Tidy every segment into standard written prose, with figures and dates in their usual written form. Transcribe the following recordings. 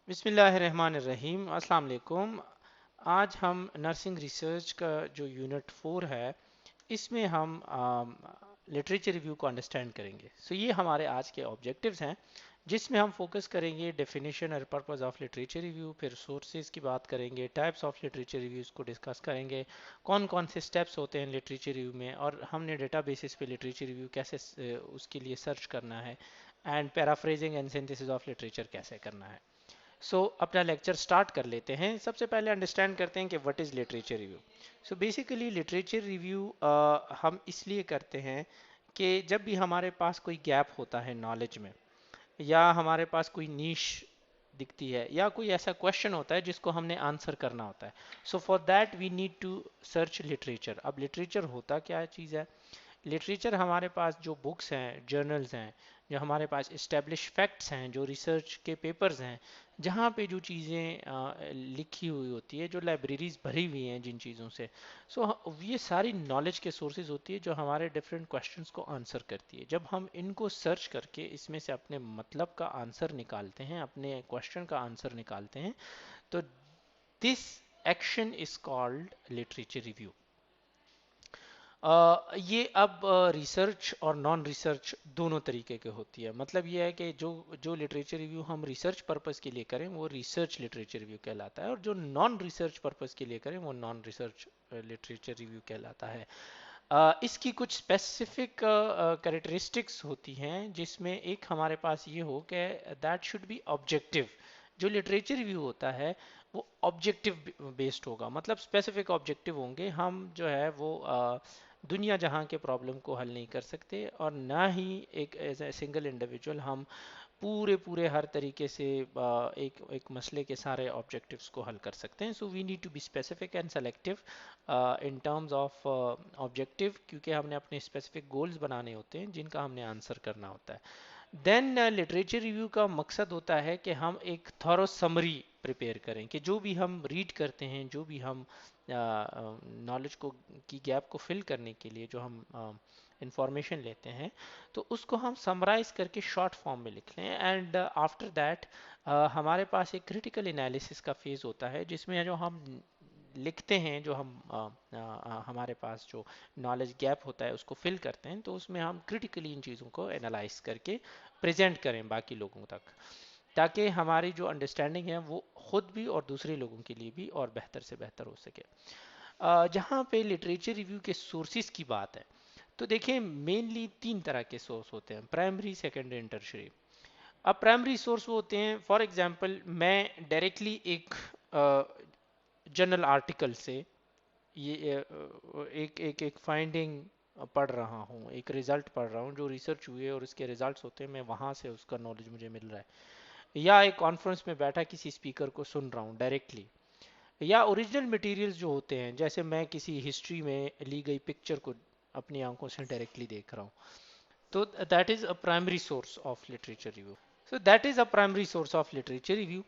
बिस्मिल्लाहिर्रहमानिर्रहीम अस्सलाम वालेकुम। आज हम नर्सिंग रिसर्च का जो यूनिट 4 है इसमें हम लिटरेचर रिव्यू को अंडरस्टैंड करेंगे। ये हमारे आज के ऑब्जेक्टिव्स हैं जिसमें हम फोकस करेंगे डेफिनेशन और पर्पस ऑफ लिटरेचर रिव्यू, फिर सोर्सेज की बात करेंगे, टाइप्स ऑफ लिटरेचर रिव्यूज़ को डिस्कस करेंगे, कौन कौन से स्टेप्स होते हैं लिटरेचर रिव्यू में और हमने डेटा बेसिस पे लिटरेचर रिव्यू कैसे उसके लिए सर्च करना है, and paraphrasing and synthesis of literature कैसे करना है। अपना लेक्चर स्टार्ट कर लेते हैं। सबसे पहले अंडरस्टैंड करते हैं कि what is literature review. Basically literature review हम इसलिए करते हैं कि जब भी हमारे पास कोई गैप होता है नॉलेज में, या हमारे पास कोई नीश दिखती है, या कोई ऐसा क्वेश्चन होता है जिसको हमने आंसर करना होता है, so for that we need to search literature. अब लिटरेचर होता क्या चीज़ है? लिटरेचर हमारे पास जो बुक्स हैं, जर्नल्स हैं, जो हमारे पास इस्टेब्लिश फैक्ट्स हैं, जो रिसर्च के पेपर्स हैं, जहाँ पे जो चीज़ें लिखी हुई होती है, जो लाइब्रेरीज भरी हुई हैं जिन चीज़ों से, ये सारी नॉलेज के सोर्सेज होती है जो हमारे डिफरेंट क्वेश्चंस को आंसर करती है। जब हम इनको सर्च करके इसमें से अपने मतलब का आंसर निकालते हैं, अपने क्वेश्चन का आंसर निकालते हैं, तो this action is called literature review. ये अब रिसर्च और नॉन रिसर्च दोनों तरीके के होती है। मतलब ये है कि जो जो लिटरेचर रिव्यू हम रिसर्च पर्पस के लिए करें वो रिसर्च लिटरेचर रिव्यू कहलाता है, और जो नॉन रिसर्च पर्पस के लिए करें वो नॉन रिसर्च लिटरेचर रिव्यू कहलाता है। इसकी कुछ स्पेसिफिक कैरेक्टरिस्टिक्स होती हैं, जिसमें एक हमारे पास ये हो कि दैट शुड बी ऑब्जेक्टिव। जो लिटरेचर रिव्यू होता है वो ऑब्जेक्टिव बेस्ड होगा, मतलब स्पेसिफिक ऑब्जेक्टिव होंगे। हम जो है वो दुनिया जहां के प्रॉब्लम को हल नहीं कर सकते, और ना ही एक एज ए सिंगल इंडिविजुअल हम पूरे पूरे हर तरीके से एक एक मसले के सारे ऑब्जेक्टिव्स को हल कर सकते हैं। We need to be specific and selective in terms of objective, क्योंकि हमने अपने स्पेसिफिक गोल्स बनाने होते हैं जिनका हमने आंसर करना होता है। देन लिटरेचर रिव्यू का मकसद होता है कि हम एक थॉरो समरी प्रिपेयर करें, कि जो भी हम रीड करते हैं, जो भी हम नॉलेज को की गैप को फिल करने के लिए जो हम इंफॉर्मेशन लेते हैं, तो उसको हम समराइज करके शॉर्ट फॉर्म में लिख लें। एंड आफ्टर दैट हमारे पास एक क्रिटिकल एनालिसिस का फेज होता है, जिसमें जो हम लिखते हैं, जो हम हमारे पास जो नॉलेज गैप होता है उसको फिल करते हैं, तो उसमें हम क्रिटिकली इन चीज़ों को एनालाइज करके प्रेजेंट करें बाकी लोगों तक, ताकि हमारी जो अंडरस्टैंडिंग है वो खुद भी और दूसरे लोगों के लिए भी और बेहतर से बेहतर हो सके। जहाँ पे लिटरेचर रिव्यू के सोर्सेज की बात है, तो देखिए मेनली तीन तरह के सोर्स होते हैं: प्राइमरी, सेकेंडरी एंड टर्शरी। अब प्राइमरी सोर्स वो होते हैं, फॉर एग्जांपल मैं डायरेक्टली एक जर्नल आर्टिकल से ये एक एक एक फाइंडिंग पढ़ रहा हूँ, एक रिजल्ट पढ़ रहा हूँ जो रिसर्च हुई है और उसके रिजल्ट्स होते हैं, मैं वहाँ से उसका नॉलेज मुझे मिल रहा है। या एक कॉन्फ्रेंस में बैठा किसी स्पीकर को सुन रहा हूँ डायरेक्टली। या ओरिजिनल मटेरियल्स जो होते हैं, जैसे मैं किसी हिस्ट्री में ली गई पिक्चर को अपनी आंखों से डायरेक्टली देख रहा हूँ, तो that is a primary source of literature review. That is a primary source of literature review,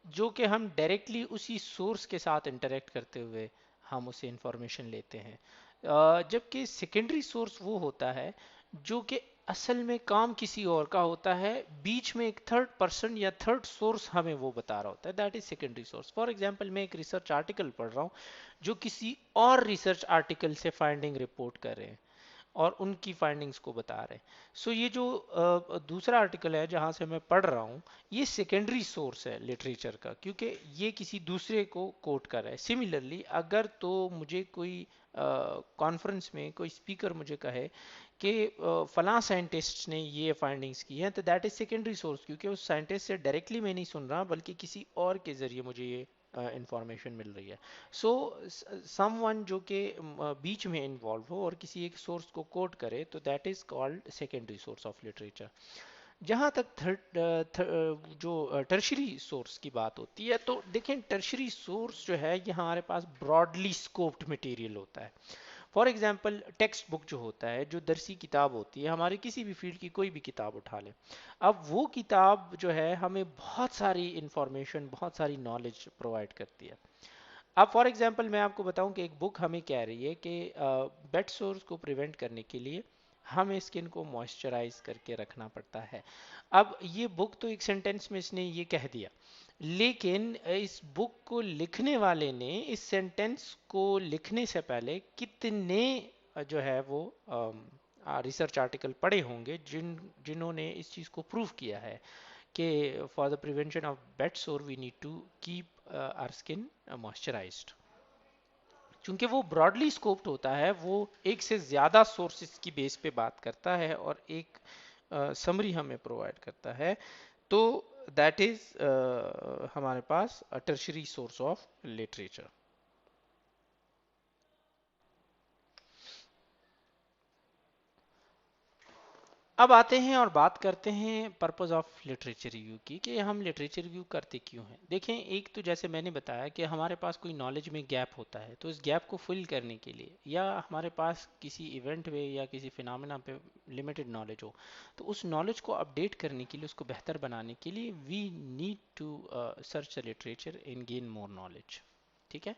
जो कि हम डायरेक्टली उसी सोर्स के साथ इंटरेक्ट करते हुए हम उसे इंफॉर्मेशन लेते हैं। जबकि सेकेंडरी सोर्स वो होता है जो कि असल में काम किसी और का होता है, बीच में एक थर्ड पर्सन या थर्ड सोर्स हमें वो बता रहा होता है, that is secondary source. For example मैं एक रिसर्च आर्टिकल पढ़ रहा हूँ जो किसी और रिसर्च आर्टिकल से फाइंडिंग रिपोर्ट कर रहे हैं और उनकी फाइंडिंग्स को बता रहे हैं। ये जो दूसरा आर्टिकल है जहाँ से मैं पढ़ रहा हूँ, ये सेकेंडरी सोर्स है लिटरेचर का, क्योंकि ये किसी दूसरे को कोट कर रहा है। सिमिलरली अगर तो मुझे कोई कॉन्फ्रेंस में कोई स्पीकर मुझे कहे कि फलां साइंटिस्ट ने ये फाइंडिंग्स की हैं, तो दैट इज सेकेंडरी सोर्स, क्योंकि उस साइंटिस्ट से डायरेक्टली मैं नहीं सुन रहा बल्कि किसी और के जरिए मुझे ये इंफॉर्मेशन मिल रही है। सो समवन जो कि बीच में इन्वॉल्व हो और किसी एक सोर्स को कोट करे, तो that is called secondary source of literature. जहाँ तक जो टर्शरी सोर्स की बात होती है, तो देखें टर्शरी सोर्स जो है ये हमारे पास ब्रॉडली स्कोप्ड मटेरियल होता है। फॉर एग्जांपल टेक्स्ट बुक जो होता है, जो दरसी किताब होती है, हमारे किसी भी फील्ड की कोई भी किताब उठा लें, अब वो किताब जो है हमें बहुत सारी इंफॉर्मेशन, बहुत सारी नॉलेज प्रोवाइड करती है। अब फॉर एग्जांपल मैं आपको बताऊं कि एक बुक हमें कह रही है कि बेड सोर्स को प्रिवेंट करने के लिए हमें स्किन को मॉइस्चराइज करके रखना पड़ता है। अब ये बुक तो एक सेंटेंस में इसने ये कह दिया, लेकिन इस बुक को लिखने वाले ने इस सेंटेंस को लिखने से पहले कितने जो है वो रिसर्च आर्टिकल पढ़े होंगे जिन्होंने इस चीज़ को प्रूव किया है कि for the prevention of bed sore we need to keep our skin moisturised. चूंकि वो ब्रॉडली स्कोप्ड होता है, वो एक से ज़्यादा सोर्सेज की बेस पे बात करता है और एक समरी हमें प्रोवाइड करता है, तो दैट इज हमारे पास टर्शरी सोर्स ऑफ लिटरेचर। अब आते हैं और बात करते हैं पर्पस ऑफ लिटरेचर रिव्यू की, कि हम लिटरेचर रिव्यू करते क्यों हैं। देखें, एक तो जैसे मैंने बताया कि हमारे पास कोई नॉलेज में गैप होता है, तो इस गैप को फिल करने के लिए, या हमारे पास किसी इवेंट पे या किसी फिनोमेना पे लिमिटेड नॉलेज हो, तो उस नॉलेज को अपडेट करने के लिए, उसको बेहतर बनाने के लिए we need to search the literature and gain more knowledge. ठीक है।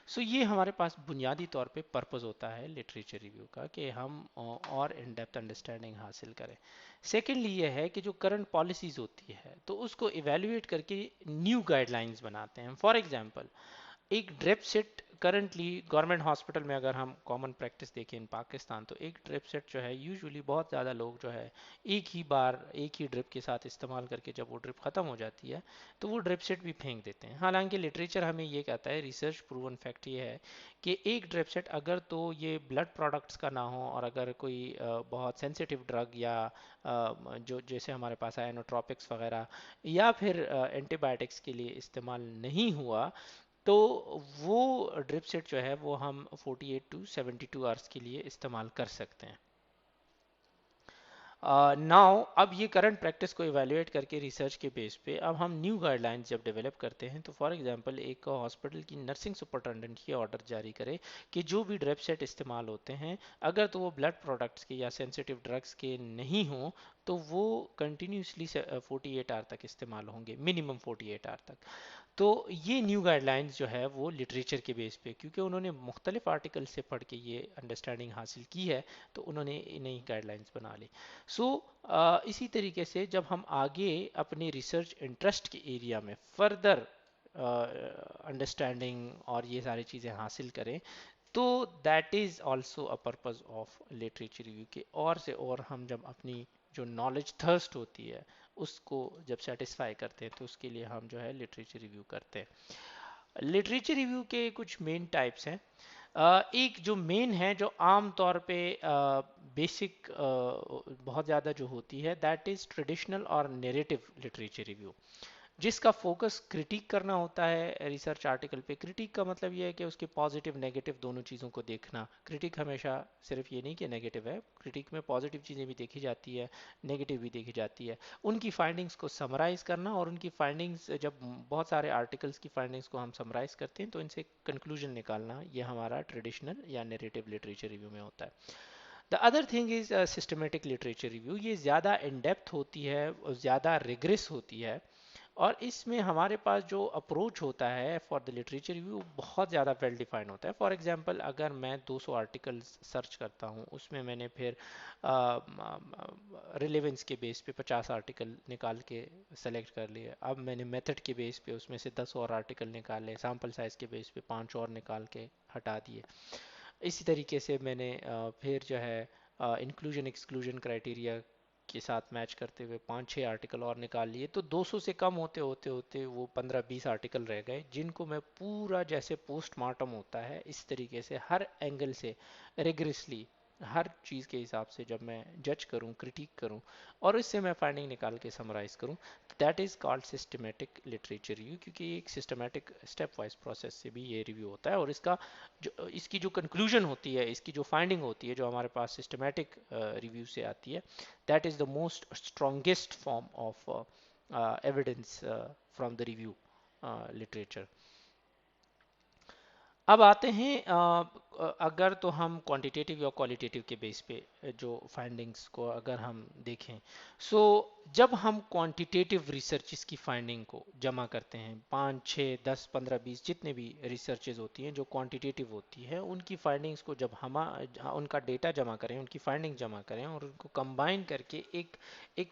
सो ये हमारे पास बुनियादी तौर पे पर्पस होता है लिटरेचर रिव्यू का, कि हम और इन डेप्थ अंडरस्टैंडिंग हासिल करें। सेकेंडली ये है कि जो करंट पॉलिसीज होती है, तो उसको इवेल्युएट करके न्यू गाइडलाइंस बनाते हैं। फॉर एग्जांपल, एक drip set currently government hospital में अगर हम कॉमन प्रैक्टिस देखें इन पाकिस्तान, तो एक ड्रिप सेट जो है यूजुअली बहुत ज़्यादा लोग जो है एक ही बार एक ही ड्रिप के साथ इस्तेमाल करके जब वो ड्रिप ख़त्म हो जाती है, तो वो ड्रिप सेट भी फेंक देते हैं। हालांकि लिटरेचर हमें ये कहता है, रिसर्च प्रूवन फैक्ट ये है कि एक ड्रिप सेट अगर तो ये ब्लड प्रोडक्ट्स का ना हो, और अगर कोई बहुत सेंसिटिव ड्रग या जो जैसे हमारे पास है एनोट्रॉपिक्स वगैरह, या फिर एंटीबायोटिक्स के लिए इस्तेमाल नहीं हुआ, तो वो ड्रिप सेट जो है वो हम 48 टू 72 आवर्स के लिए इस्तेमाल कर सकते हैं। नाउ अब ये करंट प्रैक्टिस को इवेलुएट करके रिसर्च के बेस पे अब हम न्यू गाइडलाइंस जब डेवलप करते हैं, तो फॉर एग्जांपल एक हॉस्पिटल की नर्सिंग सुपरटेंडेंट ये ऑर्डर जारी करे कि जो भी ड्रिप सेट इस्तेमाल होते हैं, अगर तो वो ब्लड प्रोडक्ट्स के या सेंसिटिव ड्रग्स के नहीं हो, तो वो कंटिन्यूसली 48 आवर तक इस्तेमाल होंगे, मिनिमम 48 आवर तक। तो ये न्यू गाइडलाइंस जो है वो लिटरेचर के बेस पे, क्योंकि उन्होंने मुख्तलिफ आर्टिकल से पढ़ के ये अंडरस्टैंडिंग हासिल की है, तो उन्होंने नई गाइडलाइंस बना ली। सो इसी तरीके से जब हम आगे अपने रिसर्च इंटरेस्ट के एरिया में फर्दर अंडरस्टैंडिंग और ये सारी चीज़ें हासिल करें, तो that is also a purpose of literature review, के और से और हम जब अपनी जो नॉलेज थर्स्ट होती है उसको जब सेटिस्फाई करते हैं, तो उसके लिए हम जो है लिटरेचर रिव्यू करते हैं। लिटरेचर रिव्यू के कुछ मेन टाइप्स हैं। एक जो मेन है, जो आम तौर पे बेसिक बहुत ज़्यादा जो होती है, दैट इज़ ट्रेडिशनल और नैरेटिव लिटरेचर रिव्यू, जिसका फोकस क्रिटिक करना होता है रिसर्च आर्टिकल पे। क्रिटिक का मतलब ये है कि उसके पॉजिटिव नेगेटिव दोनों चीज़ों को देखना। क्रिटिक हमेशा सिर्फ ये नहीं कि नेगेटिव है, क्रिटिक में पॉजिटिव चीज़ें भी देखी जाती है, नेगेटिव भी देखी जाती है। उनकी फाइंडिंग्स को समराइज़ करना, और उनकी फाइंडिंग्स, जब बहुत सारे आर्टिकल्स की फाइंडिंग्स को हम समराइज़ करते हैं, तो इनसे कंक्लूजन निकालना, ये हमारा ट्रेडिशनल या नैरेटिव लिटरेचर रिव्यू में होता है। The other thing is systematic literature review. ये ज़्यादा इन डेप्थ होती है, ज़्यादा रिग्रेस होती है, और इसमें हमारे पास जो अप्रोच होता है फॉर द लिटरेचर रिव्यू बहुत ज़्यादा वेल डिफाइंड होता है। फॉर एग्जांपल, अगर मैं 200 आर्टिकल्स सर्च करता हूँ, उसमें मैंने फिर रिलेवेंस के बेस पे 50 आर्टिकल निकाल के सेलेक्ट कर लिए। अब मैंने मेथड के बेस पे उसमें से 10 और आर्टिकल निकाले, सैम्पल साइज़ के बेस पे 5 और निकाल के हटा दिए। इसी तरीके से मैंने फिर जो है इंक्लूजन एक्सक्लूजन क्राइटेरिया के साथ मैच करते हुए 5-6 आर्टिकल और निकाल लिए, तो 200 से कम होते होते होते वो 15-20 आर्टिकल रह गए, जिनको मैं पूरा जैसे पोस्टमार्टम होता है इस तरीके से हर एंगल से रिगरसली, हर चीज़ के हिसाब से जब मैं जज करूं, क्रिटिक करूं, और इससे मैं फाइंडिंग निकाल के समराइज करूं, that is called systematic literature review. क्योंकि एक सिस्टमेटिक स्टेप वाइज प्रोसेस से भी ये रिव्यू होता है, और इसका जो इसकी जो कंक्लूजन होती है, इसकी जो फाइंडिंग होती है, जो हमारे पास सिस्टमेटिक रिव्यू से आती है, that is the most strongest form of evidence from the review literature. अब आते हैं अगर तो हम क्वांटिटेटिव या क्वालिटेटिव के बेस पे जो फाइंडिंग्स को अगर हम देखें, सो जब हम क्वांटिटेटिव रिसर्चेस की फाइंडिंग को जमा करते हैं, 5, 6, 10, 15, 20 जितने भी रिसर्चेस होती हैं जो क्वांटिटेटिव होती है, उनकी फाइंडिंग्स को जब हम उनका डेटा जमा करें, उनकी फाइंडिंग जमा करें और उनको कंबाइन करके एक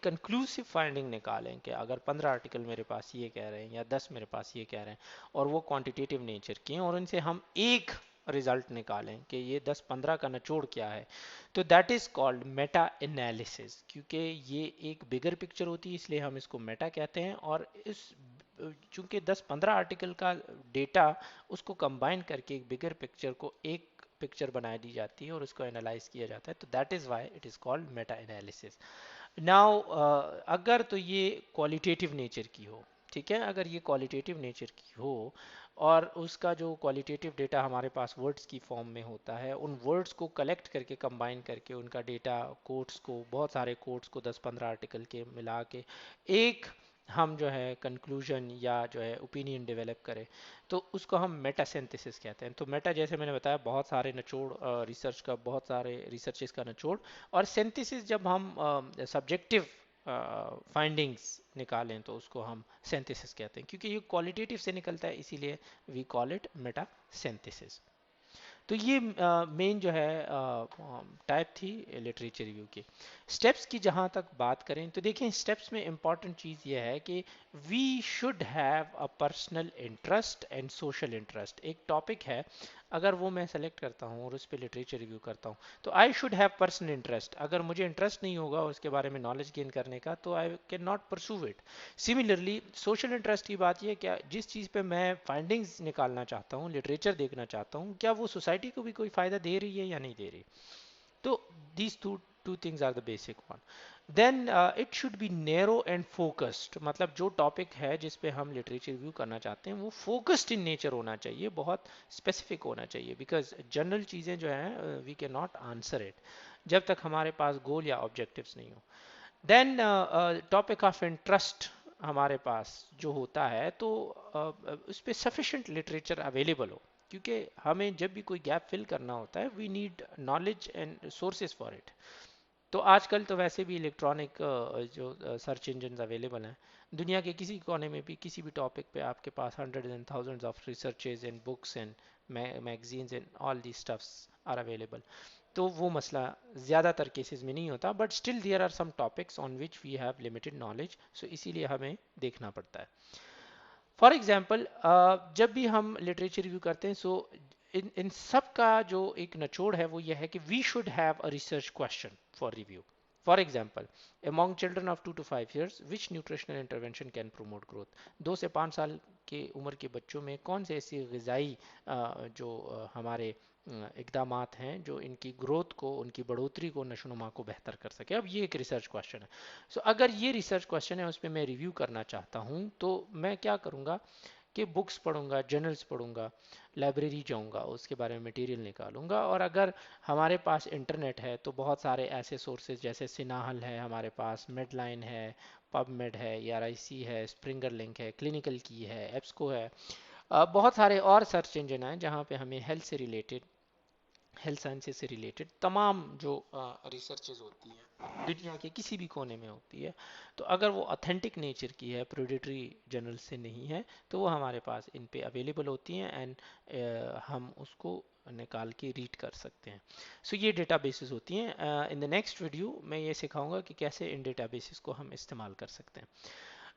कंक्लूसिव फाइंडिंग निकालें कि अगर 15 आर्टिकल मेरे पास ये कह रहे हैं या 10 मेरे पास ये कह रहे हैं और वो क्वांटिटेटिव नेचर की हैं और उनसे हम एक रिजल्ट निकालें कि ये 10-15 का निचोड़ क्या है, तो that is called Meta analysis. क्योंकि ये एक बिगर पिक्चर होती है इसलिए हम इसको मेटा कहते हैं। और इस चूंकि 10-15 आर्टिकल का डेटा उसको कंबाइन करके एक बिगर पिक्चर को एक पिक्चर बना दी जाती है और उसको एनालाइज किया जाता है, तो that is why it is called Meta analysis. Now अगर तो ये क्वालिटेटिव नेचर की हो, ठीक है, अगर ये क्वालिटेटिव नेचर की हो और उसका जो क्वालिटेटिव डेटा हमारे पास वर्ड्स की फॉर्म में होता है, उन वर्ड्स को कलेक्ट करके कंबाइन करके उनका डेटा कोट्स को, बहुत सारे कोट्स को 10-15 आर्टिकल के मिला के एक हम जो है कंक्लूजन या जो है ओपिनियन डेवलप करें, तो उसको हम मेटा सिंथेसिस कहते हैं। तो मेटा जैसे मैंने बताया बहुत सारे निचोड़ रिसर्च का, बहुत सारे रिसर्चेस का निचोड़, और सिंथेसिस जब हम सब्जेक्टिव फाइंडिंग्स निकालें तो उसको हम सिंथेसिस कहते हैं। क्योंकि ये क्वालिटेटिव से निकलता है इसीलिए we call it meta synthesis. तो ये मेन जो है टाइप थी लिटरेचर रिव्यू की। स्टेप्स की जहाँ तक बात करें तो देखें, स्टेप्स में इम्पॉर्टेंट चीज़ ये है कि we should have a personal interest and social interest. एक टॉपिक है, अगर वो मैं सेलेक्ट करता हूँ और उस पर लिटरेचर रिव्यू करता हूँ, तो I should have personal interest. अगर मुझे इंटरेस्ट नहीं होगा उसके बारे में नॉलेज गेन करने का, तो I can not pursue it. Similarly social interest की बात यह, क्या जिस चीज़ पे मैं फाइंडिंग्स निकालना चाहता हूँ, लिटरेचर देखना चाहता हूँ, क्या वो सोसाइटी को भी कोई फ़ायदा दे रही है या नहीं दे रही। तो these two things are the basic one. Then it should be narrow and focused। मतलब जो टॉपिक है जिस पे हम लिटरेचर रिव्यू करना चाहते हैं वो फोकस्ड इन नेचर होना चाहिए, बहुत स्पेसिफिक होना चाहिए। बिकॉज जनरल चीज़ें जो हैं we can not answer it जब तक हमारे पास गोल या ऑब्जेक्टिव्स नहीं हो। देन टॉपिक ऑफ इंटरेस्ट हमारे पास जो होता है, तो उस पर सफिशेंट लिटरेचर अवेलेबल हो। क्योंकि हमें जब भी कोई गैप फिल करना होता है, we need knowledge and sources for it. तो आजकल तो वैसे भी इलेक्ट्रॉनिक जो सर्च इंजन अवेलेबल हैं, दुनिया के किसी कोने में भी किसी भी टॉपिक पे आपके पास hundred and thousands of researches and books and magazines and all the stuffs are available. तो वो मसला ज़्यादातर केसेस में नहीं होता, but still there are some topics on which we have limited knowledge, so इसीलिए हमें देखना पड़ता है। फॉर एग्जाम्पल जब भी हम लिटरेचर रिव्यू करते हैं, सो इन सब का जो एक निचोड़ है वो ये है कि we should have a research question for review. For example, among children of 2 to 5 years which nutritional intervention can promote growth। 2 से 5 साल के उम्र के बच्चों में कौन से ऐसी ग़िज़ाई जो हमारे इकदामात हैं जो इनकी ग्रोथ को, उनकी बढ़ोतरी को, नशोनुमा को बेहतर कर सके। अब ये एक रिसर्च क्वेश्चन है। सो अगर ये रिसर्च क्वेश्चन है उस पर मैं रिव्यू करना चाहता हूँ, तो मैं क्या करूँगा कि बुक्स पढ़ूंगा, जर्नल्स पढ़ूंगा, लाइब्रेरी जाऊंगा, उसके बारे में मटेरियल निकालूंगा। और अगर हमारे पास इंटरनेट है तो बहुत सारे ऐसे सोर्सेज जैसे सिनाहल है, हमारे पास मेडलाइन है, पबमेड है, ERIC है, स्प्रिंगर लिंक है, क्लिनिकल की है, एप्सको है, बहुत सारे और सर्च इंजन हैं जहाँ पे हमें हेल्थ से रिलेटेड, हेल्थ साइंसेज से रिलेटेड तमाम जो रिसर्चेज होती हैं दुनिया के किसी भी कोने में होती है, तो अगर वो ऑथेंटिक नेचर की है, प्रेडेटरी जर्नल से नहीं है, तो वो हमारे पास इन पे अवेलेबल होती हैं एंड हम उसको निकाल के रीड कर सकते हैं। सो ये डेटाबेसेस होती हैं। इन द नेक्स्ट वीडियो मैं ये सिखाऊंगा कि कैसे इन डेटाबेसेस को हम इस्तेमाल कर सकते हैं।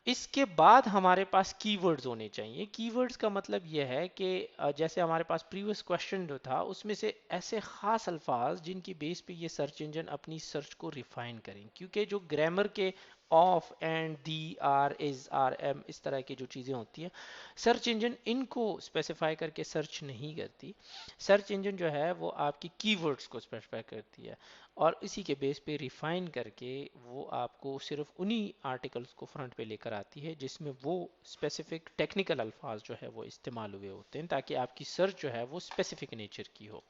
इसके बाद हमारे पास कीवर्ड्स होने चाहिए। कीवर्ड्स का मतलब यह है कि जैसे हमारे पास प्रीवियस क्वेश्चन जो था उसमें से ऐसे खास अल्फाज जिनकी बेस पे ये सर्च इंजन अपनी सर्च को रिफाइन करें। क्योंकि जो ग्रामर के of and the, are, is, are, am, इस तरह की जो चीज़ें होती हैं, सर्च इंजन इनको स्पेसिफाई करके सर्च नहीं करती। सर्च इंजन जो है वो आपकी कीवर्ड्स को स्पेसिफाई करती है और इसी के बेस पे रिफाइन करके वो आपको सिर्फ उन्हीं आर्टिकल्स को फ्रंट पे लेकर आती है जिसमें वो स्पेसिफिक टेक्निकल अल्फाज जो है वो इस्तेमाल हुए होते हैं, ताकि आपकी सर्च जो है वो स्पेसिफिक नेचर की हो।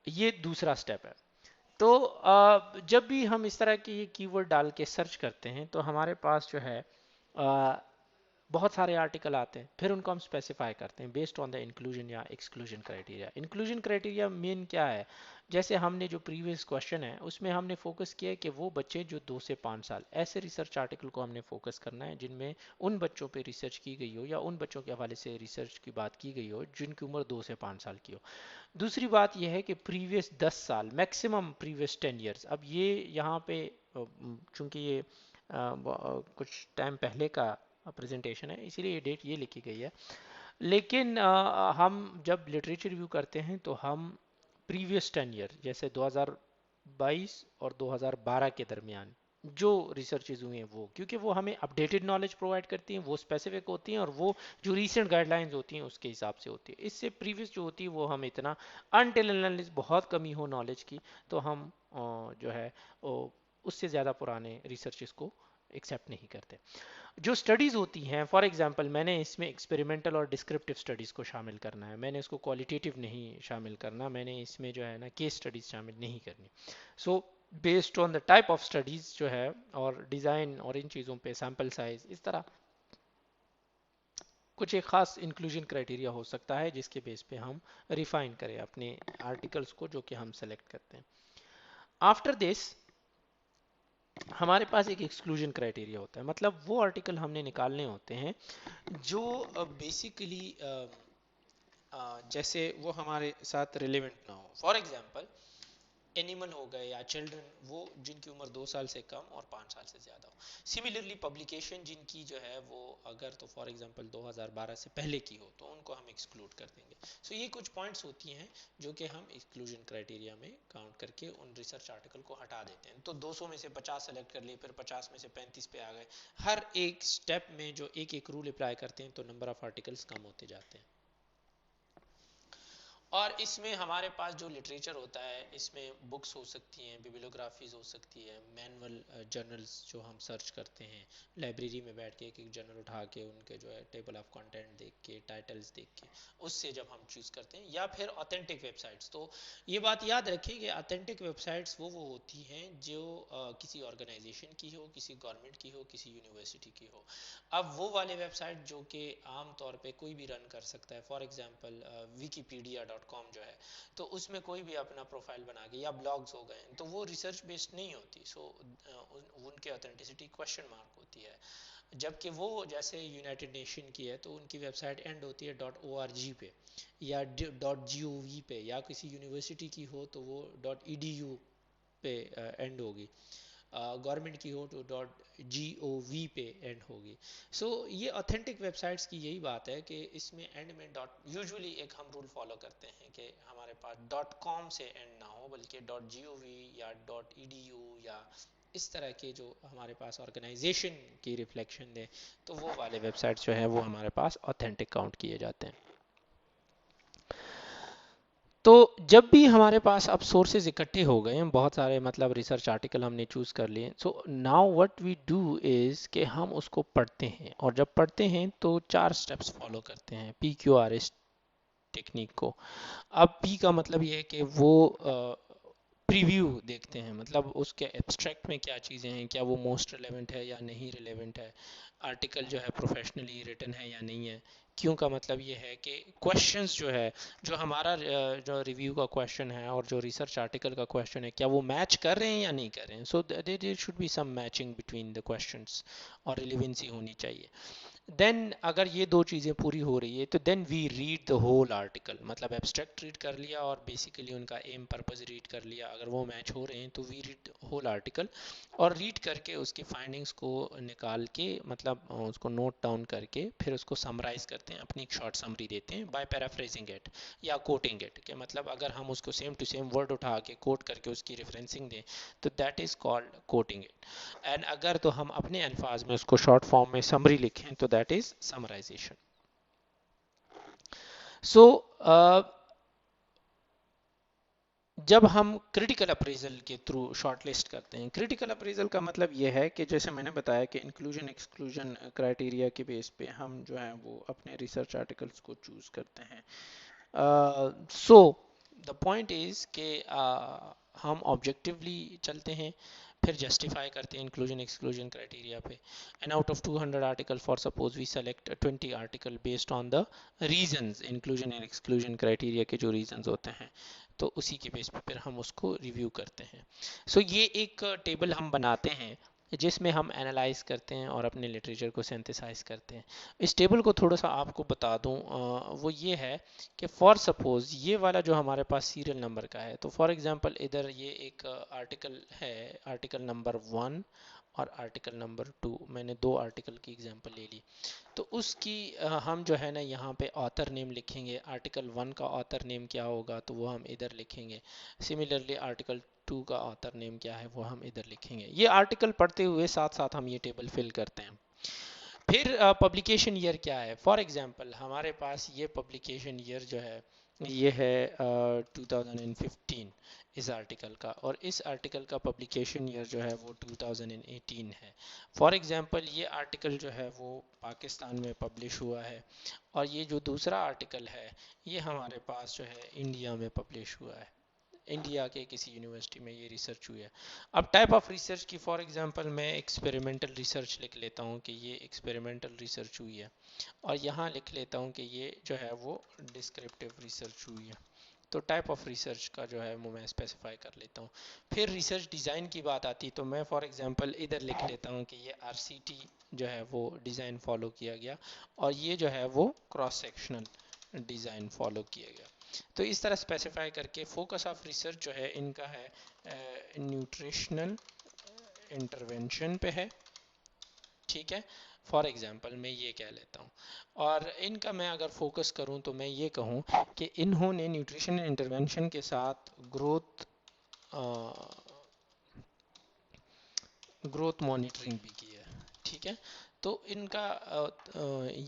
ये दूसरा स्टेप है। तो जब भी हम इस तरह की ये कीवर्ड डाल के सर्च करते हैं तो हमारे पास जो है बहुत सारे आर्टिकल आते हैं, फिर उनको हम स्पेसिफाई करते हैं बेस्ड ऑन द इंक्लूजन या exclusion criteria. Inclusion criteria main क्या है, जैसे हमने जो प्रीवियस क्वेश्चन है उसमें हमने फोकस किया है कि वो बच्चे जो 2 से 5 साल, ऐसे रिसर्च आर्टिकल को हमने फोकस करना है जिनमें उन बच्चों पे रिसर्च की गई हो या उन बच्चों के हवाले से रिसर्च की बात की गई हो जिनकी उम्र 2 से 5 साल की हो। दूसरी बात यह है कि प्रीवियस 10 साल, मैक्सिमम प्रीवियस 10 ईयर्स। अब ये यहाँ पे चूंकि ये कुछ टाइम पहले का प्रेजेंटेशन है इसीलिए ये डेट ये लिखी गई है, लेकिन हम जब लिटरेचर रिव्यू करते हैं तो हम प्रीवियस 10 ईयर जैसे 2022 और 2012 के दरमियान जो रिसर्चेज हुई हैं वो, क्योंकि वो हमें अपडेटेड नॉलेज प्रोवाइड करती हैं, वो स्पेसिफिक होती हैं और वो जो रीसेंट गाइडलाइंस होती हैं उसके हिसाब से होती है। इससे प्रीवियस जो होती है वो हम इतना अनटिल अनलेस बहुत कमी हो नॉलेज की तो हम जो है उससे ज़्यादा पुराने रिसर्चेस को एक्सेप्ट नहीं करते। जो स्टडीज़ होती हैं, फॉर एग्जांपल मैंने इसमें एक्सपेरिमेंटल और डिस्क्रिप्टिव स्टडीज़ को शामिल करना है, मैंने इसको क्वालिटेटिव नहीं शामिल करना, मैंने इसमें जो है ना केस स्टडीज़ शामिल नहीं करनी। So based on the type of studies जो है और डिज़ाइन और इन चीज़ों पे सैम्पल साइज, इस तरह कुछ एक खास इंक्लूजन क्राइटेरिया हो सकता है जिसके बेस पे हम रिफाइन करें अपने आर्टिकल्स को जो कि हम सेलेक्ट करते हैं। आफ्टर दिस हमारे पास एक एक्सक्लूजन क्राइटेरिया होता है, मतलब वो आर्टिकल हमने निकालने होते हैं जो बेसिकली जैसे वो हमारे साथ रिलेवेंट ना हो। फॉर एग्जांपल एनिमल हो गए या चिल्ड्रन, वो जिनकी उम्र 2 साल से कम और 5 साल से ज़्यादा हो। सिमिलरली पब्लिकेशन जिनकी जो है वो अगर तो फॉर एग्जांपल 2012 से पहले की हो तो उनको हम एक्सक्लूड कर देंगे। सो ये कुछ पॉइंट्स होती हैं जो कि हम एक्सक्लूजन क्राइटेरिया में काउंट करके उन रिसर्च आर्टिकल को हटा देते हैं। तो 200 में से 50 सेलेक्ट कर लिए, फिर 50 में से 35 पे आ गए। हर एक स्टेप में जो एक एक रूल अप्लाई करते हैं तो नंबर ऑफ आर्टिकल्स कम होते जाते हैं। और इसमें हमारे पास जो लिटरेचर होता है इसमें बुक्स हो सकती हैं, बिब्लियोग्राफीज हो सकती है, मैनुअल जर्नल्स जो हम सर्च करते हैं लाइब्रेरी में बैठ के एक एक जर्नल उठा के उनके जो है टेबल ऑफ कंटेंट देख के, टाइटल्स देख के, उससे जब हम चूज़ करते हैं, या फिर ऑथेंटिक वेबसाइट्स। तो ये बात याद रखें कि ऑथेंटिक वेबसाइट्स वो होती हैं जो किसी ऑर्गेनाइजेशन की हो, किसी गवर्नमेंट की हो, किसी यूनिवर्सिटी की हो। अब वो वाले वेबसाइट जो कि आम तौर पे कोई भी रन कर सकता है, फॉर एग्जांपल wikipedia.com जो है, तो उसमें कोई भी अपना प्रोफाइल बना के, या ब्लॉग्स हो गए, तो वो रिसर्च बेस्ड नहीं होती। सो उनके ऑथेंटिसिटी क्वेश्चन मार्क होती है। जबकि वो जैसे यूनाइटेड नेशन की है तो उनकी वेबसाइट एंड होती है .org पे या .gov पे, या किसी यूनिवर्सिटी की हो तो वो .edu पे एंड होगी, गवर्नमेंट की हो तो .gov पे एंड होगी। सो ये ऑथेंटिक वेबसाइट्स की यही बात है कि इसमें एंड में यूजुअली एक हम रूल फॉलो करते हैं कि हमारे पास .com से एंड ना हो, बल्कि .gov या .edu या इस तरह के जो हमारे पास ऑर्गेनाइजेशन की रिफ्लेक्शन दे, तो वो वाले वेबसाइट्स जो है वो हमारे पास ऑथेंटिक काउंट किए जाते हैं। तो जब भी हमारे पास अब सोर्सेज इकट्ठे हो गए हैं बहुत सारे, मतलब रिसर्च आर्टिकल हमने चूज कर लिए, so now what we do is कि हम उसको पढ़ते हैं, और जब पढ़ते हैं तो 4 स्टेप्स फॉलो करते हैं PQRS टेक्निक को। अब P का मतलब ये है कि वो प्रीव्यू देखते हैं, मतलब उसके एब्स्ट्रैक्ट में क्या चीज़ें हैं, क्या वो मोस्ट रिलेवेंट है या नहीं रिलेवेंट है, आर्टिकल जो है प्रोफेशनली रिटन है या नहीं है। क्यों का मतलब ये है कि क्वेश्चंस जो है, जो हमारा जो रिव्यू का क्वेश्चन है और जो रिसर्च आर्टिकल का क्वेश्चन है, क्या वो मैच कर रहे हैं या नहीं कर रहे हैं। So there should be some matching between the questions और रिलेवेंसी होनी चाहिए। देन अगर ये दो चीज़ें पूरी हो रही है तो then we read the whole article, मतलब एब्स्ट्रैक्ट रीड कर लिया और बेसिकली उनका एम पर्पस रीड कर लिया। अगर वो मैच हो रहे हैं तो वी रीड होल आर्टिकल, और रीड करके उसकी फाइंडिंग्स को निकाल के, मतलब उसको नोट डाउन करके फिर उसको समराइज करते हैं, अपनी एक शॉर्ट समरी देते हैं बाय पैराफ्रेजिंग इट या कोटिंग इट, कि मतलब अगर हम उसको सेम टू सेम वर्ड उठा के कोट करके उसकी रेफरेंसिंग दें तो that is called coating it. And अगर तो हम अपने अल्फाज में उसको शॉर्ट फॉर्म में समरी लिखें तो दैट इज समराइजेशन। सो जब हम क्रिटिकल अप्रेजल के थ्रू शॉर्टलिस्ट करते हैं, क्रिटिकल अप्रेजल का मतलब यह है कि जैसे मैंने बताया कि इंक्लूजन एक्सक्लूजन क्राइटेरिया के बेस पे हम जो है वो अपने रिसर्च आर्टिकल्स को चूज करते हैं। सो द पॉइंट इज कि हम ऑब्जेक्टिवली चलते हैं, फिर जस्टिफाई करते हैं इंक्लूजन एक्सक्लूजन क्राइटेरिया पे। And out of 200 article for suppose we select 20 article based on the reasons, inclusion and exclusion criteria के जो रीजंस होते हैं, तो उसी के बेस पे फिर हम उसको रिव्यू करते हैं। सो ये एक टेबल हम बनाते हैं जिसमें हम एनालाइज करते हैं और अपने लिटरेचर को सिंथेसाइज करते हैं। इस टेबल को थोड़ा सा आपको बता दूं, वो ये है कि फॉर सपोज ये वाला जो हमारे पास सीरियल नंबर का है, तो फॉर एग्जांपल इधर ये एक आर्टिकल है, आर्टिकल नंबर 1 और आर्टिकल नंबर 2, मैंने दो आर्टिकल की एग्जांपल ले ली। तो उसकी हम जो है ना यहाँ पे ऑथर नेम लिखेंगे। आर्टिकल 1 का ऑथर नेम क्या होगा तो वो हम इधर लिखेंगे। सिमिलरली आर्टिकल 2 का ऑथर नेम क्या है वो हम इधर लिखेंगे। ये आर्टिकल पढ़ते हुए साथ साथ हम ये टेबल फिल करते हैं। फिर पब्लिकेशन ईयर क्या है, फॉर एग्जांपल हमारे पास ये पब्लिकेशन ईयर जो है ये है 2015 इस आर्टिकल का, और इस आर्टिकल का पब्लिकेशन ईयर जो है वो 2018 है। फॉर एग्जांपल ये आर्टिकल जो है वो पाकिस्तान में पब्लिश हुआ है, और ये जो दूसरा आर्टिकल है ये हमारे पास जो है इंडिया में पब्लिश हुआ है। इंडिया के किसी यूनिवर्सिटी में ये रिसर्च हुई है। अब टाइप ऑफ रिसर्च की फॉर एग्जांपल मैं एक्सपेरिमेंटल रिसर्च लिख लेता हूँ कि ये एक्सपेरिमेंटल रिसर्च हुई है, और यहाँ लिख लेता हूँ कि ये जो है वो डिस्क्रिप्टिव रिसर्च हुई है। तो टाइप ऑफ रिसर्च का जो है वो मैं स्पेसिफाई कर लेता हूँ। फिर रिसर्च डिज़ाइन की बात आती है तो मैं फॉर एग्जांपल इधर लिख लेता हूँ कि ये RCT जो है वो डिज़ाइन फॉलो किया गया, और ये जो है वो क्रॉस सेक्शनल डिज़ाइन फॉलो किया गया। तो इस तरह स्पेसिफाई करके फोकस ऑफ रिसर्च जो है इनका है न्यूट्रिशनल इंटरवेंशन पे है, ठीक है। फॉर एग्जांपल मैं ये कह लेता हूँ, और इनका मैं अगर फोकस करूँ तो मैं ये कहूँ कि इन्होंने न्यूट्रिशनल इंटरवेंशन के साथ ग्रोथ मॉनिटरिंग भी की है, ठीक है। तो इनका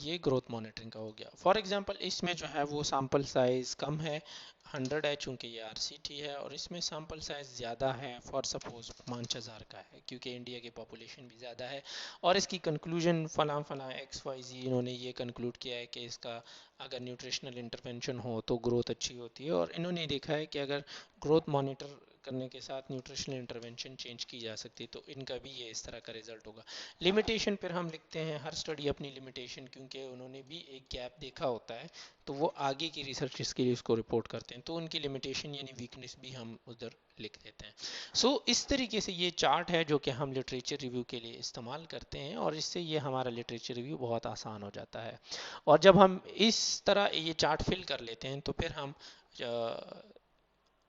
ये ग्रोथ मॉनिटरिंग का हो गया। फॉर एग्जांपल इसमें जो है वो सैंपल साइज कम है, 100 है चूँकि ये RCT है, और इसमें सैंपल साइज ज़्यादा है, फॉर सपोज 5000 का है क्योंकि इंडिया की पॉपुलेशन भी ज़्यादा है। और इसकी कंक्लूजन फलां फलां XYZ इन्होंने ये कंक्लूड किया है कि इसका अगर न्यूट्रिशनल इंटरवेंशन हो तो ग्रोथ अच्छी होती है, और इन्होंने देखा है कि अगर ग्रोथ मॉनिटर करने के साथ न्यूट्रिशनल इंटरवेंशन चेंज की जा सकती है, तो इनका भी ये इस तरह का रिजल्ट होगा। लिमिटेशन फिर हम लिखते हैं, हर स्टडी अपनी लिमिटेशन, क्योंकि उन्होंने भी एक गैप देखा होता है तो वो आगे की रिसर्च के लिए उसको रिपोर्ट करते हैं, तो उनकी लिमिटेशन यानी वीकनेस भी हम उधर लिख देते हैं। सो इस तरीके से ये चार्ट है जो कि हम लिटरेचर रिव्यू के लिए इस्तेमाल करते हैं, और इससे ये हमारा लिटरेचर रिव्यू बहुत आसान हो जाता है। और जब हम इस तरह ये चार्ट फिल कर लेते हैं तो फिर हम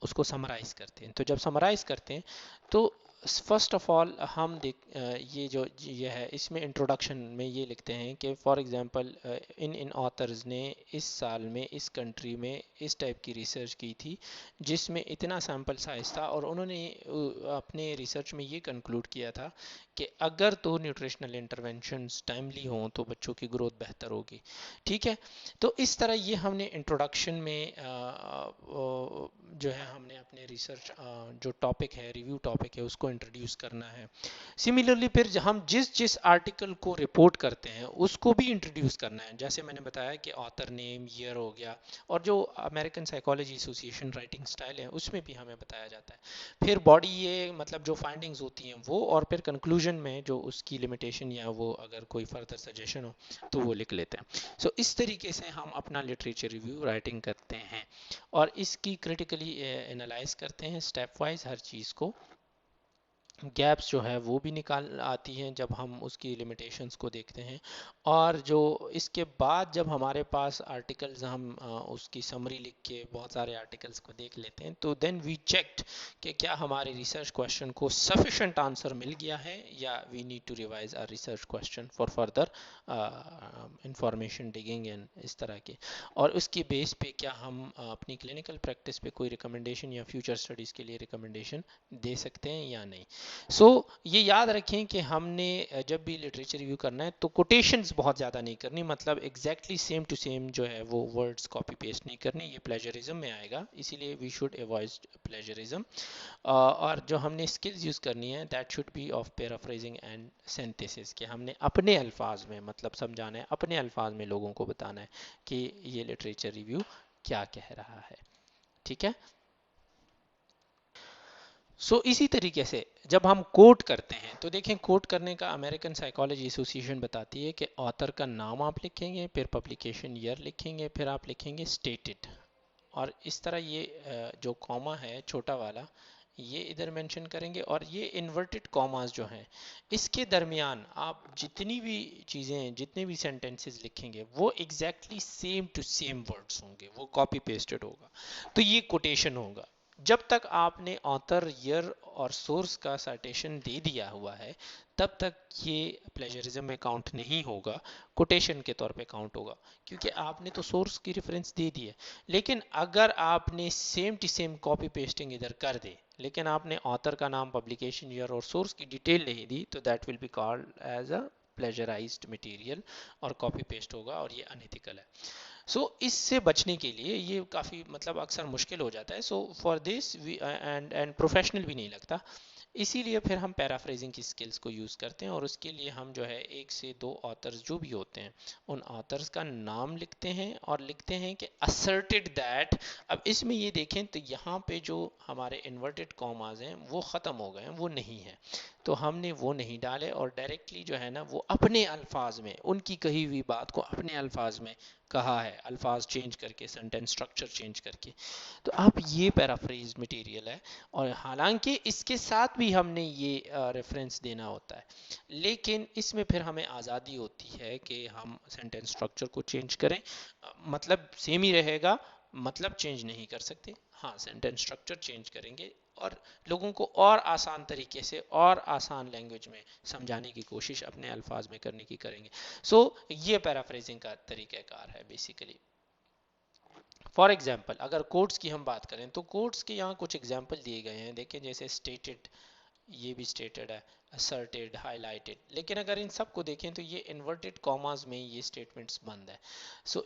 उसको समराइज़ करते हैं। तो जब समराइज़ करते हैं तो फर्स्ट ऑफ ऑल हम ये जो ये है इसमें इंट्रोडक्शन में ये लिखते हैं कि फॉर एग्जांपल इन ऑथर्स ने इस साल में इस कंट्री में इस टाइप की रिसर्च की थी जिसमें इतना सैम्पल साइज था, और उन्होंने अपने रिसर्च में ये कंक्लूड किया था कि अगर तो न्यूट्रिशनल इंटरवेंशंस टाइमली हों तो बच्चों की ग्रोथ बेहतर होगी, ठीक है। तो इस तरह ये हमने इंट्रोडक्शन में जो है हमने अपने रिसर्च जो टॉपिक है, रिव्यू टॉपिक है, उसको इंट्रोड्यूस करना है। सिमिलरली फिर हम जिस जिस आर्टिकल को रिपोर्ट करते हैं उसको भी इंट्रोड्यूस करना है। जैसे मैंने बताया कि ऑथर नेम, ईयर हो गया, और जो American psychology association writing style है उसमें भी हमें बताया जाता है। फिर बॉडी ये मतलब जो फाइंडिंग्स होती हैं वो, और फिर कंक्लूजन में जो उसकी लिमिटेशन या वो अगर कोई फर्दर सजेशन हो तो वो लिख लेते हैं। सो इस तरीके से हम अपना लिटरेचर रिव्यू राइटिंग करते हैं, और इसकी क्रिटिकली एनालाइज करते हैं स्टेप वाइज हर चीज़ को। गैप्स जो है वो भी निकाल आती हैं जब हम उसकी लिमिटेशंस को देखते हैं, और जो इसके बाद जब हमारे पास आर्टिकल्स हम उसकी समरी लिख के बहुत सारे आर्टिकल्स को देख लेते हैं, तो देन वी चेक्ड कि क्या हमारे रिसर्च क्वेश्चन को सफिशेंट आंसर मिल गया है, या we need to revise our research question for further information digging and इस तरह के। और उसकी बेस पे क्या हम अपनी क्लिनिकल प्रैक्टिस पे कोई रिकमेंडेशन या फ्यूचर स्टडीज़ के लिए रिकमेंडेशन दे सकते हैं या नहीं। ये याद रखें कि हमने जब भी लिटरेचर रिव्यू करना है तो कोटेशंस बहुत ज़्यादा नहीं करनी, मतलब एग्जैक्टली सेम टू सेम जो है वो वर्ड्स कॉपी पेस्ट नहीं करनी, ये प्लेजरिज्म में आएगा, इसीलिए वी शुड अवॉइड प्लेजरिज्म। और जो हमने स्किल्स यूज़ करनी है that should be of paraphrasing and synthesis, कि हमने अपने अल्फाज में मतलब समझाना है, अपने अल्फाज में लोगों को बताना है कि ये लिटरेचर रिव्यू क्या कह रहा है, ठीक है। इसी तरीके से जब हम कोट करते हैं तो देखें, कोट करने का अमेरिकन साइकोलॉजी एसोसिएशन बताती है कि ऑथर का नाम आप लिखेंगे, फिर पब्लिकेशन ईयर लिखेंगे, फिर आप लिखेंगे स्टेटेड, और इस तरह ये जो कॉमा है छोटा वाला, ये इधर मेंशन करेंगे, और ये इन्वर्टेड कॉमास जो हैं इसके दरमियान आप जितनी भी चीज़ें, जितने भी सेंटेंसेस लिखेंगे वो exactly same to same words होंगे, वो कॉपी पेस्टेड होगा, तो ये कोटेशन होगा। जब तक आपने ऑथर, ईयर और सोर्स का साइटेशन दे दिया हुआ है तब तक ये प्लेजरिज्म में काउंट नहीं होगा, कोटेशन के तौर पे काउंट होगा, क्योंकि आपने तो सोर्स की रेफरेंस दे दी है। लेकिन अगर आपने same to same copy pasting इधर कर दे, लेकिन आपने ऑथर का नाम, पब्लिकेशन ईयर और सोर्स की डिटेल नहीं दी, तो that will be called as a plagiarized material और कॉपी पेस्ट होगा, और ये अनएथिकल है। इससे बचने के लिए ये काफ़ी मतलब अक्सर मुश्किल हो जाता है। For this we and professional भी नहीं लगता, इसीलिए फिर हम पैराफ्रेजिंग की स्किल्स को यूज़ करते हैं, और उसके लिए हम जो है एक से दो ऑथर्स जो भी होते हैं उन ऑथर्स का नाम लिखते हैं, और लिखते हैं कि असर्टेड दैट। अब इसमें ये देखें तो यहाँ पे जो हमारे इन्वर्टेड कॉमाज हैं वो ख़त्म हो गए हैं, वो नहीं है, तो हमने वो नहीं डाले, और डायरेक्टली जो है ना वो अपने अल्फाज में, उनकी कही हुई बात को अपने अल्फाज में कहा है, अल्फाज चेंज करके, सेंटेंस स्ट्रक्चर चेंज करके। तो अब ये पैराफ्रेज मटेरियल है, और हालांकि इसके साथ भी हमने ये रेफरेंस देना होता है, लेकिन इसमें फिर हमें आज़ादी होती है कि हम सेंटेंस स्ट्रक्चर को चेंज करें, मतलब सेम ही रहेगा, मतलब चेंज नहीं कर सकते, हाँ सेंटेंस स्ट्रक्चर चेंज करेंगे, और लोगों को और आसान तरीके से और आसान लैंग्वेज में समझाने की कोशिश अपने अल्फाज में करने की करेंगे। ये पैराफ्रेजिंग का तरीक़ाकार है बेसिकली। फॉर एग्जाम्पल अगर कोड्स की हम बात करें तो कोड्स के यहाँ कुछ एग्जाम्पल दिए गए हैं, देखें जैसे स्टेटेड, ये भी स्टेटेड है, असर्टेड, हाईलाइटेड, लेकिन अगर इन सब को देखें तो ये इन्वर्टेड कॉमास में ये स्टेटमेंट्स बंद है।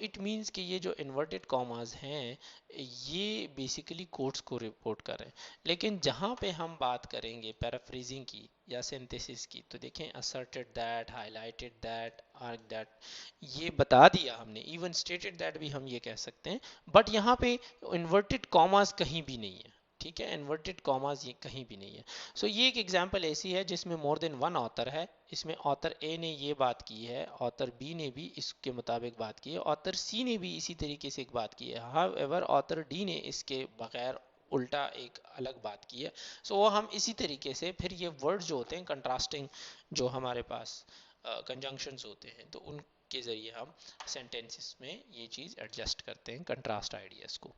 इट मींस कि ये जो इन्वर्टेड कॉमास हैं ये बेसिकली कोड्स को रिपोर्ट कर रहे हैं। लेकिन जहाँ पे हम बात करेंगे पैराफ्रेजिंग की या सिंथेसिस की, तो देखें asserted that, highlighted that, arc that, ये बता दिया हमने, इवन स्टेटेड दैट भी हम ये कह सकते हैं, बट यहाँ पे इन्वर्टेड कॉमास कहीं भी नहीं है, ठीक है, इन्वर्टेड कॉमास ये कहीं भी नहीं है। ये एक एग्जांपल ऐसी है जिसमें मोर देन वन ऑथर है, इसमें ऑथर ए ने ये बात की है, ऑथर बी ने भी इसके मुताबिक बात की है, ऑथर सी ने भी इसी तरीके से एक बात की है, हाउएवर ऑथर डी ने इसके बगैर उल्टा एक अलग बात की है। वो हम इसी तरीके से फिर ये वर्ड्स जो होते हैं कंट्रास्टिंग, जो हमारे पास कंजंक्शंस होते हैं, तो उनके ज़रिए हम सेंटेंसेस में ये चीज़ एडजस्ट करते हैं कंट्रास्ट आइडियाज़ को।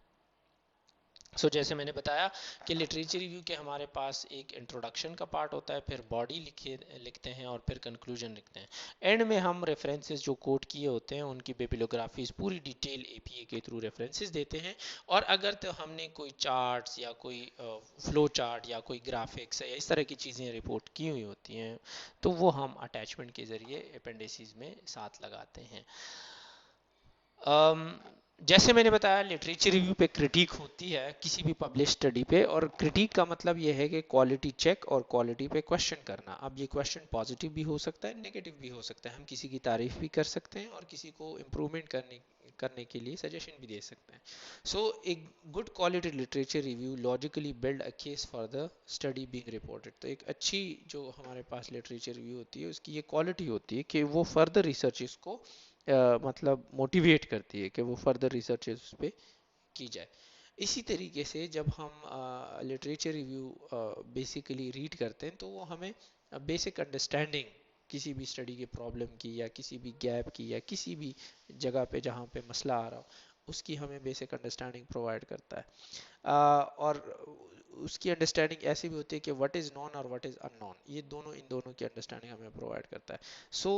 जैसे मैंने बताया कि लिटरेचर रिव्यू के हमारे पास एक इंट्रोडक्शन का पार्ट होता है, फिर बॉडी लिखते हैं, और फिर कंक्लूजन लिखते हैं। एंड में हम रेफरेंसेस जो कोट किए होते हैं उनकी बिब्लियोग्राफीज पूरी डिटेल एपीए के थ्रू रेफरेंसेस देते हैं, और अगर तो हमने कोई चार्ट्स या कोई फ्लो चार्ट या कोई ग्राफिक्स या इस तरह की चीज़ें रिपोर्ट की हुई होती हैं तो वो हम अटैचमेंट के ज़रिए अपेंडिसेस में साथ लगाते हैं। जैसे मैंने बताया लिटरेचर रिव्यू पे क्रिटिक होती है किसी भी पब्लिश स्टडी पे, और क्रिटिक का मतलब ये है कि क्वालिटी चेक और क्वालिटी पे क्वेश्चन करना। अब ये क्वेश्चन पॉजिटिव भी हो सकता है, नेगेटिव भी हो सकता है, हम किसी की तारीफ भी कर सकते हैं और किसी को इम्प्रूवमेंट करने के लिए सजेशन भी दे सकते हैं। एक good quality literature review logically build a case for the study being reported. तो एक अच्छी जो हमारे पास लिटरेचर रिव्यू होती है उसकी ये क्वालिटी होती है कि वो फर्दर रिसर्च इसको मतलब मोटिवेट करती है कि वो फर्दर रिसर्च उस पर की जाए। इसी तरीके से जब हम लिटरेचर रिव्यू बेसिकली रीड करते हैं तो वो हमें बेसिक अंडरस्टैंडिंग किसी भी स्टडी के प्रॉब्लम की या किसी भी गैप की या किसी भी जगह पे जहाँ पे मसला आ रहा हो उसकी हमें बेसिक अंडरस्टैंडिंग प्रोवाइड करता है। और उसकी अंडरस्टैंडिंग ऐसी भी होती है कि व्हाट इज़ नॉन और व्हाट इज़ अननोन, ये दोनों इन दोनों की अंडरस्टैंडिंग हमें प्रोवाइड करता है।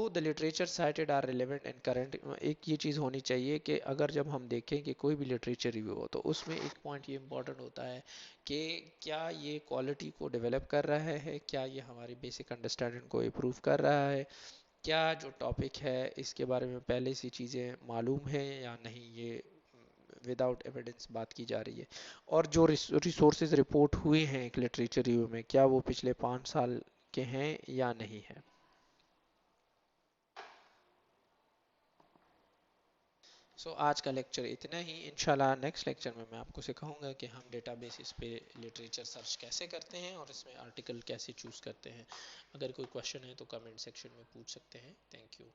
The literature cited are relevant and current. एक ये चीज़ होनी चाहिए कि अगर जब हम देखें कि कोई भी लिटरेचर रिव्यू हो तो उसमें एक पॉइंट ये इंपॉर्टेंट होता है कि क्या ये क्वालिटी को डेवलप कर रहा है, क्या ये हमारी बेसिक अंडरस्टैंडिंग को इम्प्रूव कर रहा है, क्या जो टॉपिक है इसके बारे में पहले से चीज़ें मालूम हैं या नहीं, ये विदाउट एविडेंस बात की जा रही है, और जो रिसोर्सेज रिपोर्ट हुए हैं एक लिटरेचर रिव्यू में क्या वो पिछले 5 साल के हैं या नहीं है। सो आज का लेक्चर इतना ही। इंशाल्लाह नेक्स्ट लेक्चर में मैं आपको सिखाऊंगा कि हम डेटाबेसिस पे लिटरेचर सर्च कैसे करते हैं और इसमें आर्टिकल कैसे चूज़ करते हैं। अगर कोई क्वेश्चन है तो कमेंट सेक्शन में पूछ सकते हैं। Thank you.